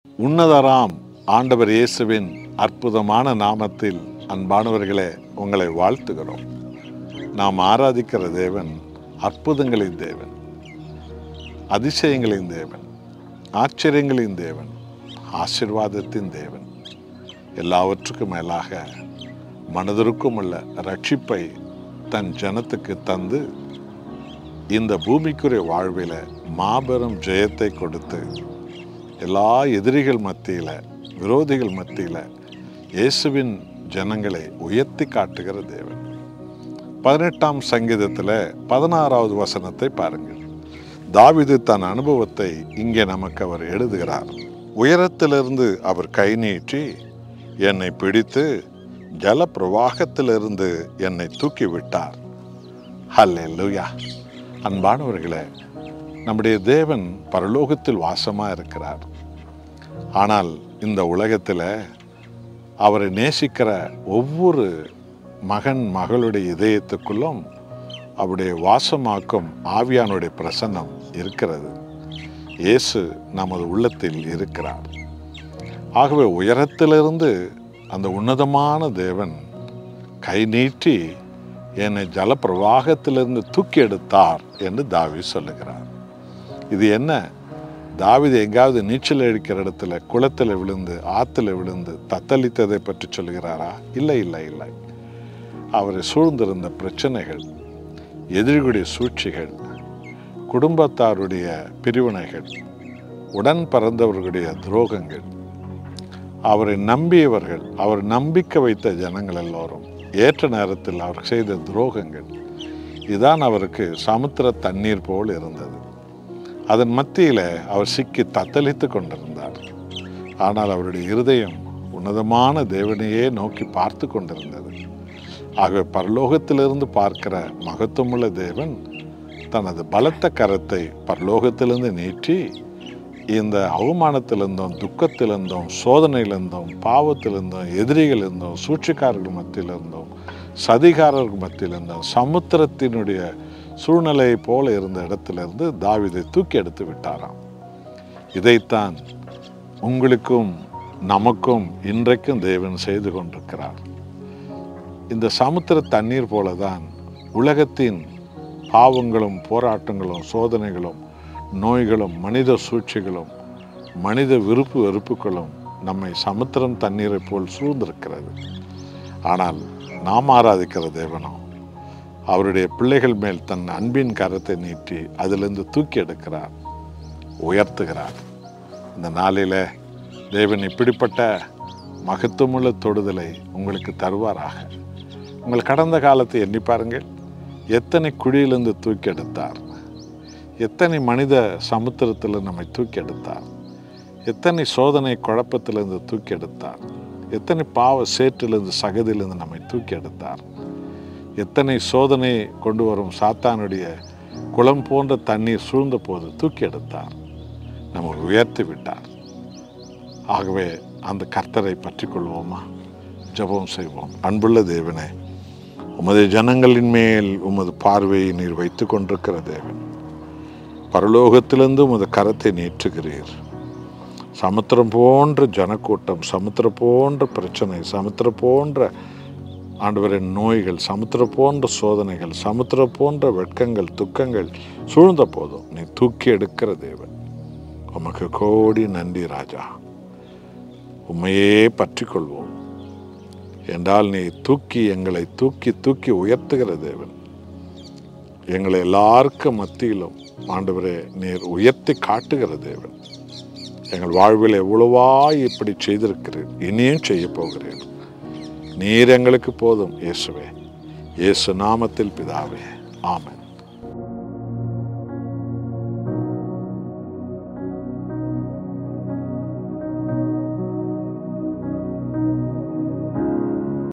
உன்னதராம் ஆண்டவர் இயேசுவின் அற்புதமான நாமத்தில் அன்பானவர்களே உங்களை வாழ்த்துகிறோம். நாம் ஆராதிக்கிற தேவன் அற்புதங்களின் தேவன், அதிசயங்களின் தேவன், ஆச்சரியங்களின் தேவன், ஆசீர்வாதத்தின் தேவன். எல்லாவற்றுக்கும் மேலாக மனதிற்கும் உள்ள ரட்சிப்பை தன் ஜனத்துக்கு தந்து இந்த பூமிக்குரிய வாழ்வில் மாபெரும் ஜெயத்தை கொடுத்து எல்லா எதிரிகள் மத்தியில், விரோதிகள் மத்தியில் இயேசுவின் ஜனங்களை உயர்த்தி காட்டுகிற தேவன். 18ஆம் சங்கீதத்தில் 16வது வசனத்தை பாருங்கள். தாவீது தன் அனுபவத்தை இங்கே நமக்கு அவர் எழுதுகிறார். உயரத்திலிருந்து அவர் கை நீட்டி என்னை பிடித்து ஜல பிரவாகத்திலிருந்து என்னை தூக்கி விட்டார். ஹல்லேலூயா. அன்பானவர்களே, நம்முடைய தேவன் பரலோகத்தில் வாசமாக இருக்கிறார். ஆனால் இந்த உலகத்தில் அவரை நேசிக்கிற ஒவ்வொரு மகன் மகளுடைய இதயத்துக்குள்ளும் அவருடைய வாசமாக்கும் ஆவியானுடைய பிரசன்னம் இருக்கிறது. இயேசு நமது உள்ளத்தில் இருக்கிறார். ஆகவே உயரத்திலிருந்து அந்த உன்னதமான தேவன் கை நீட்டி என்னை ஜலப்பிரவாகத்திலிருந்து தூக்கி எடுத்தார் என்று தாவீது சொல்லுகிறார். இது என்ன? தாவீது எங்காவது நீச்சல் அடிக்கிற இடத்துல குளத்தில் விழுந்து ஆற்றுல விழுந்து தத்தளித்ததை பற்றி சொல்கிறாரா? இல்லை இல்லை இல்லை. அவரை சூழ்ந்திருந்த பிரச்சனைகள், எதிரிகளுடைய சூழ்ச்சிகள், குடும்பத்தாருடைய பிரிவினைகள், உடன் பிறந்தவர்களுடைய துரோகங்கள், அவரை நம்பியவர்கள், அவர் நம்பிக்கை வைத்த ஜனங்கள் எல்லோரும் ஏற்ற நேரத்தில் அவர் செய்த துரோகங்கள், இதுதான் அவருக்கு சமுத்திர தண்ணீர் போல் இருந்தது. அதன் மத்தியில் அவர் சிக்கி தத்தளித்து கொண்டிருந்தார். ஆனால் அவருடைய இருதயம் உன்னதமான தேவனையே நோக்கி பார்த்து கொண்டிருந்தது. ஆகவே பரலோகத்திலிருந்து பார்க்கிற மகத்துவமுள்ள தேவன் தனது பலத்த கரத்தை பரலோகத்திலிருந்து நீட்டி இந்த அவமானத்திலிருந்தும், துக்கத்திலிருந்தும், சோதனையிலிருந்தும், பாவத்திலிருந்தும், எதிரிகளிருந்தும், சூழ்ச்சிக்காரர்கள் மத்தியிலிருந்தும், சதிகாரர்கள் மத்தியிலிருந்தும், சமுத்திரத்தினுடைய சூழ்நிலையை போல இருந்த இடத்திலிருந்து தாவீதை தூக்கி எடுத்து விட்டாராம். இதைத்தான் உங்களுக்கும் நமக்கும் இன்றைக்கும் தேவன் செய்து கொண்டிருக்கிறார். இந்த சமுத்திர தண்ணீர் போலதான் உலகத்தின் பாவங்களும், போராட்டங்களும், சோதனைகளும், நோய்களும், மனித சூழ்ச்சிகளும், மனித விருப்பு வெறுப்புகளும் நம்மை சமுத்திரம் தண்ணீரை போல் சூழ்ந்திருக்கிறது. ஆனால் நாம் ஆராதிக்கிற தேவனோ அவருடைய பிள்ளைகள் மேல் தன் அன்பின் கரத்தை நீட்டி அதிலிருந்து தூக்கி எடுக்கிறார், உயர்த்துகிறார். இந்த நாளில் தேவன் இப்படிப்பட்ட மகத்துவமுள்ள தொடுதலை உங்களுக்கு தருவாராக. உங்கள் கடந்த காலத்தை எண்ணி பாருங்கள். எத்தனை குழியிலிருந்து தூக்கி எடுத்தார், எத்தனை மனித சமுத்திரத்தில் நம்மை தூக்கி எடுத்தார், எத்தனை சோதனை குழப்பத்திலிருந்து தூக்கி எடுத்தார், எத்தனை பாவ சேற்றிலிருந்து சகதியிலிருந்து நம்மை தூக்கி எடுத்தார், எத்தனை சோதனை கொண்டு வரும் சாத்தானுடைய குளம் போன்ற தண்ணீர் சூழ்ந்த போது தூக்கி எடுத்தார், நம்மை உயர்த்தி விட்டார். ஆகவே அந்த கர்த்தரை பற்றி கொள்வோமா? ஜெபம் செய்வோம். அன்புள்ள தேவனே, உமது ஜனங்களின் மேல் உமது பார்வையை நீர் வைத்து கொண்டிருக்கிற தேவன், பரலோகத்திலிருந்து உமது கரத்தை நீட்டுகிறீர். சமுத்திரம் போன்ற ஜனக்கூட்டம், சமுத்திரம் போன்ற பிரச்சனை, சமுத்திரம் போன்ற ஆண்டவரின் நோய்கள், சமுத்திரம் போன்ற சோதனைகள், சமுத்திரம் போன்ற வெட்கங்கள், துக்கங்கள் சூழ்ந்த போதும் நீ தூக்கி எடுக்கிற தேவன். உமக்கு கோடி நன்றி ராஜா. உண்மையே பற்றி கொள்வோம் என்றால் நீ எங்களை தூக்கி தூக்கி உயர்த்துகிற தேவன். எங்களை எல்லாருக்கும் மத்தியிலும் ஆண்டவரே நீர் உயர்த்தி காட்டுகிற தேவன். எங்கள் வாழ்வில் எவ்வளவாய் இப்படி செய்திருக்கிறீர், இனியும் செய்ய போகிறேன். நீர் எங்களுக்கு போதும் இயேசுவே. இயேசு நாமத்தில் பிதாவே, ஆமென்.